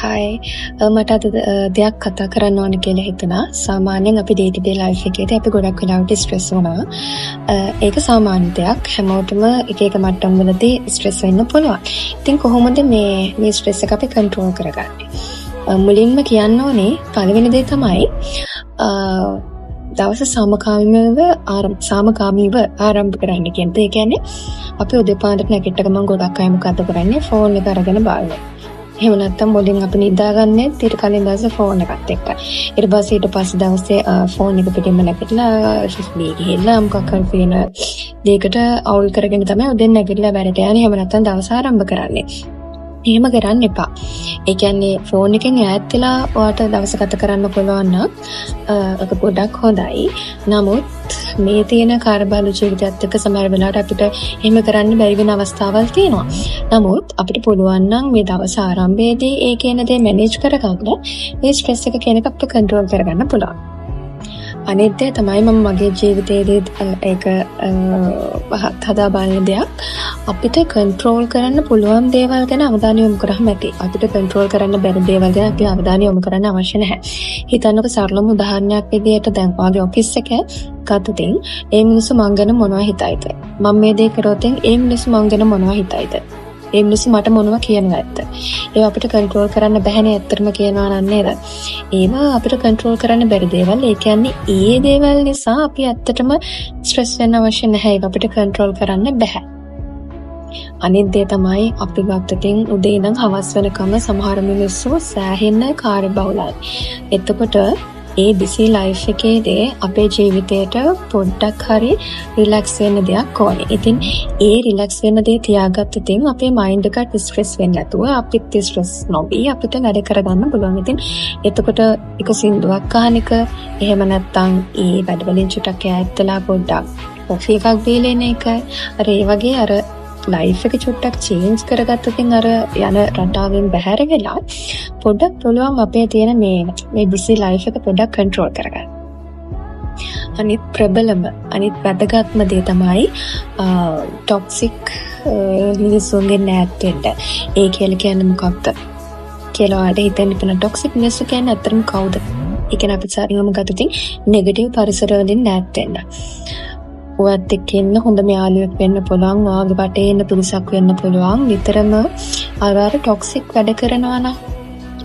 හයි මට අද දෙයක් කතා කරන්න ඕන කියලා හිතුණා. සාමාන්‍යයෙන් අපි ඩේ ටු ඩේ ලයිෆ් එකේදී අපි ගොඩක් වෙලාවට ස්ට්‍රෙස් වෙනවා. ඒක සාමාන්‍ය දෙයක්. හැමෝටම එක එක මට්ටම් වලදී ස්ට්‍රෙස් වෙන්න පුළුවන්. ඉතින් කොහොමද මේ ස්ට්‍රෙස් එක අපි කන්ට්‍රෝල් කරගන්නේ? මුලින්ම කියන්න ඕනේ පළවෙනි දේ තමයි දවස සාමකාමීව ආරම්භ කරන්න කියන දේ. ඒ කියන්නේ අපි උදේ පාන්දර නැගිට ගමන් ගොඩක් අය මොකද කරන්නේ? ෆෝන් එක අරගෙන බලනවා. එහෙම නැත්නම් මුලින් අපි නිදාගන්නේ ඊට කලින් දවසේ ෆෝන් එකත් එක්ක. ඊට පස්සේ දවසේ ෆෝන් එක පිටින්ම නැගිටලා FB ගිහිල්ලා මොකක් හරි වෙන දෙයකට අවුල් කරගෙන තමයි උදේ නැගිටලා වැඩට යන්නේ. එහෙම නැත්නම් දවස ආරම්භ කරන්නේ. එහෙම කරන්න එපා. ඒ කියන්නේ ෆෝන් එකෙන් ඈත් වෙලා ඔයාට දවස ගත කරන්න පුළුවන් නම් ඒක ගොඩක් හොඳයි. නමුත් මේ තියෙන කාර්යබහුල ජීවිතයත් එක්ක සමහර වෙලාවට අපිට එහෙම කරන්න බැරි වෙන අවස්ථාවල් තියෙනවා. නමුත් අපිට පුළුවන් නම් මේ දවස් ආරම්භයේදී ඒ කියන දේ මැනේජ් කරගන්න මේ ස්ට්‍රෙස් එක කියන එක අපිට කන්ට්‍රෝල් කරගන්න පුළුවන්. අනිත් දේ තමයි මම මගේ ජීවිතයේදී ඒක හදා බලන දෙයක්. අපිට කන්ට්‍රෝල් කරන්න පුළුවන් දේවල් ගැන අවධානය යොමු කරාම ඇති. අපිට කන්ට්‍රෝල් කරන්න බැරි දේවල් ගැන අපි අවධානය යොමු කරන්න අවශ්‍ය නැහැ. හිතන්නකෝ සරලම උදාහරණයක් විදිහට දැන් වාගේ ඔෆිස් එකේ ගත්තොතින් ඒ මිනිස්සු මං ගැන මොනවා හිතයිද? මම මේ දේ කරොත් ඒ මිනිස්සු මං ගැන මොනවා හිතයිද? ඒ මිනිස්සු මට මොනවා කියනවද? ඒවා අපිට කන්ට්‍රෝල් කරන්න බැහැනේ ඇත්තටම කියනවා නම් නේද? ඒවා අපිට කන්ට්‍රෝල් කරන්න බැරි දේවල්. ඒ කියන්නේ ඒ දේවල් නිසා අපි ඇත්තටම ස්ට්‍රෙස් වෙන්න අවශ්‍ය නැහැ. ඒක අපිට කන්ට්‍රෝල් කරන්න බෑ. අනිත් දේ තමයි අපි ගත්තතින් උදේ ඉඳන් හවස් වෙනකම් සමහර මිනිස්සු සෑහෙන කාර්යබහුලයි. එතකොට ඒ බිසි ලයිෆ් එකේදී අපේ ජීවිතයට පොඩ්ඩක් හරි රිලැක්ස් වෙන්න දෙයක් ඕනේ. ඉතින් ඒ රිලැක්ස් වෙන්න දේ තියාගත්තතින් අපේ මයින්ඩ් එකට ස්ට්‍රෙස් වෙන්නේ නැතුව අපිත් ස්ට්‍රෙස් නොවි අපිට වැඩ කරගන්න පුළුවන්. ඉතින් එතකොට එක සින්දුවක් අහන එක එහෙම නැත්නම් ඒ වැඩ වලින් චුට්ටක් ඈත් වෙලා පොඩ්ඩක් කොෆි එකක් බීලා ඉන්න එක ඒ වගේ අර ලයිෆ් එක චුට්ටක් චේන්ජ් කරගත්තකින් අර යන රටාවෙන් බැහැර වෙලා පොඩ්ඩක් පුළුවන් අපේ තියෙන මේ බිසි ලයිෆ් එක පොඩ්ඩක් කන්ට්‍රෝල් කරගන්න. අනිත් වැදගත්ම දේ තමයි ටොක්සික් මිනිස්සුන්ගෙන් ඈත් වෙන්න. ඒ කියලා කියන්නේ මොකක්ද කියලා ඔයාලට හිතෙන්න පුළුවන්. ටොක්සික් මිනිස්සු කියන්නේ අතරම කවුද? ඒ කියන්නේ අපි සාරියම ගත්තොත් නෙගටිව් පරිසර වලින් ඈත් වෙන්න. ඔයත් එක්ක ඉන්න හොඳම යාළුවෙක් වෙන්න පුළුවන්, ඔයාගේ වටේ ඉන්න පුරුෂයෙක් වෙන්න පුළුවන්. නිතරම අර ටොක්සික් වැඩ කරනවා නම්,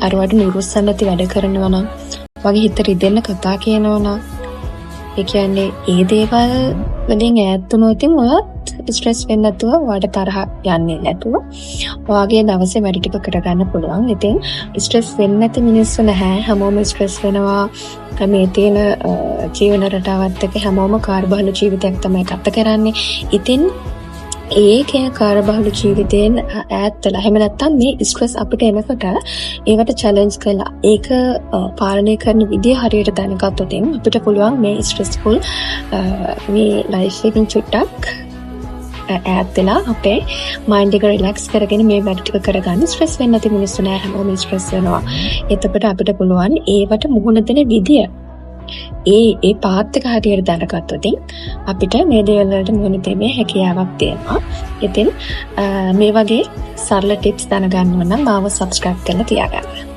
අරවට නිරුස්සන් නැති වැඩ කරනවා නම්, වගේ හිත රිදෙන්න කතා කියනවා නම්, ඒ කියන්නේ ඒ දේවල් වලින් ඈත් වුණොත් ඔයත් ස්ට්‍රෙස් වෙන්නේ නැතුව, ඔයාට තරහ යන්නේ නැතුව ඔයාගේ දවසේ වැඩ ටික කරගන්න පුළුවන්. ඉතින් ස්ට්‍රෙස් වෙන්නේ නැති මිනිස්සු නැහැ. හැමෝම ස්ට්‍රෙස් වෙනවා. මේ තියෙන ජීවන රටාවත් එක්ක හැමෝම කාර්යබහුල ජීවිතයක් තමයි ගත කරන්නේ. ඉතින් ඒකේ කාර්යබහුල ජීවිතයෙන් ඈත් වෙලා එහෙම නැත්නම් මේ ස්ට්‍රෙස් අපිට එනකොට ඒවට චැලෙන්ජ් කරලා ඒක පාලනය කරන විදිය හරියට දැනගත්තොත් අපිට පුළුවන් මේ ස්ට්‍රෙස්ෆුල් මේ ලයිෆ් එකෙන් චුට්ටක් ඈත් වෙලා අපේ මයින්ඩ් එක රිලැක්ස් කරගෙන මේ වැඩ ටික කරගන්න. ස්ට්‍රෙස් වෙන්නේ නැති මිනිස්සු නෑ, හැමෝම ස්ට්‍රෙස් වෙනවා. එතකොට අපිට පුළුවන් ඒවට මුහුණ දෙන විදිය ඒ පාත් එක හරියට දැනගත්තොත් අපිට මේ දේවල් වලට මුහුණ දෙමේ හැකියාවක් තියෙනවා. ඉතින් මේ වගේ සරල ටිප්ස් දැනගන්න ඕන නම් මාව සබ්ස්ක්‍රයිබ් කරලා තියාගන්න.